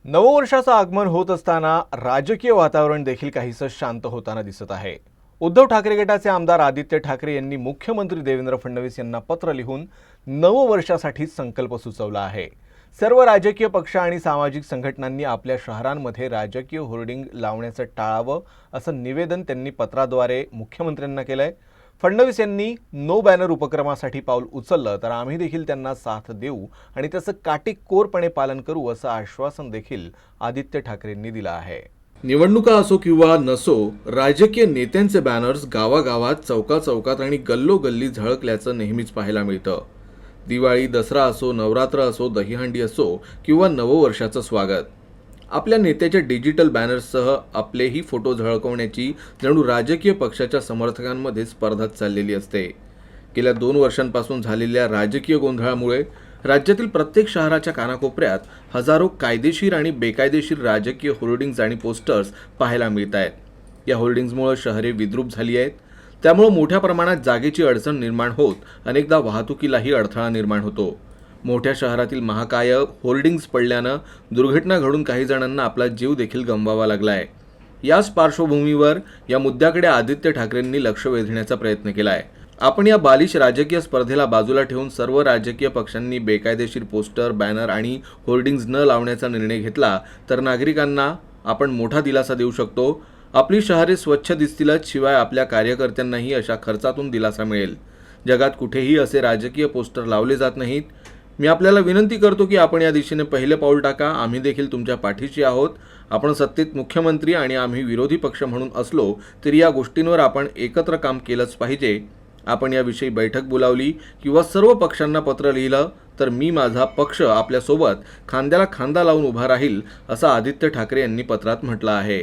नववर्षाचं आगमन होत असताना राजकीय वातावरण देखील काहीसं शांत होताना दिसत आहे। उद्धव ठाकरे गटाचे आमदार आदित्य ठाकरे यांनी मुख्यमंत्री देवेंद्र फडणवीस यांना पत्र लिहून नववर्षासाठी संकल्प सुचवला आहे। सर्व राजकीय पक्ष आणि सामाजिक संघटनांनी आपल्या शहरांमध्ये राजकीय होर्डिंग लावण्याचं टाळावं असं निवेदन त्यांनी पत्राद्वारे मुख्यमंत्र्यांना केलंय। फडणवीस यांनी नो बॅनर उपक्रमासाठी पाऊल उचललं तर आम्ही देखील त्यांना साथ देऊ आणि त्याचं काटेकोरपणे पालन करू असं आश्वासन देखील आदित्य ठाकरेंनी दिलं आहे। निवडणुका असो किंवा नसो, राजकीय नेत्यांचे बॅनर्स गावागावात चौकाचौकात आणि गल्लोगल्ली झळकल्याचं नेहमीच पाहायला मिळतं। दिवाळी, दसरा असो, नवरात्र असो, दहीहंडी असो किंवा नववर्षाचं स्वागत, आपल्या नेत्याच्या डिजिटल बॅनर्ससह आपलेही फोटो झळकवण्याची जणू राजकीय पक्षाच्या समर्थकांमध्ये स्पर्धाच चाललेली असते। गेल्या 2 वर्षांपासून झालेल्या राजकीय गोंधळामुळे राज्यातील प्रत्येक शहराच्या कानाकोपऱ्यात हजारो कायदेशीर आणि बेकायदेशीर राजकीय होर्डिंग्ज आणि पोस्टर्स पाहायला मिळत आहेत। या होर्डिंग्जमुळे शहरे विद्रूप झाली आहेत। त्यामुळे मोठ्या प्रमाणात जागेची अडचण निर्माण होत अनेकदा वाहतुकीलाही अडथळा निर्माण होतो। मोठ्या शहरातील महाकाय होर्डिंग्ज पडल्यानं दुर्घटना घडून काही जणांना आपला जीव देखील गमवावा लागलाय। याच पार्श्वभूमीवर या मुद्द्याकडे आदित्य ठाकरेंनी लक्ष वेधण्याचा प्रयत्न केलाय। आपण या बालिश राजकीय स्पर्धेला बाजूला ठेवून सर्व राजकीय पक्षांनी बेकायदेशीर पोस्टर, बॅनर आणि होर्डिंग्ज न लावण्याचा निर्णय घेतला तर नागरिकांना आपण मोठा दिलासा देऊ शकतो। आपली शहरे स्वच्छ दिसतीलच, शिवाय आपल्या कार्यकर्त्यांनाही अशा खर्चातून दिलासा मिळेल। जगात कुठेही असे राजकीय पोस्टर लावले जात नाहीत। मी आपल्याला विनंती करतो की आपण या दिशेने पहिले पाऊल टाका। आम्ही देखील तुमच्या पाठीशी आहोत। आपण सत्तेत मुख्यमंत्री आणि आम्ही विरोधी पक्ष म्हणून असलो तरी या गोष्टींवर आपण एकत्र काम केलंच पाहिजे। आपण याविषयी बैठक बोलावली किंवा सर्व पक्षांना पत्र लिहिलं तर मी माझा पक्ष आपल्यासोबत खांद्याला खांदा लावून उभा राहील, असं आदित्य ठाकरे यांनी पत्रात म्हटलं आहे।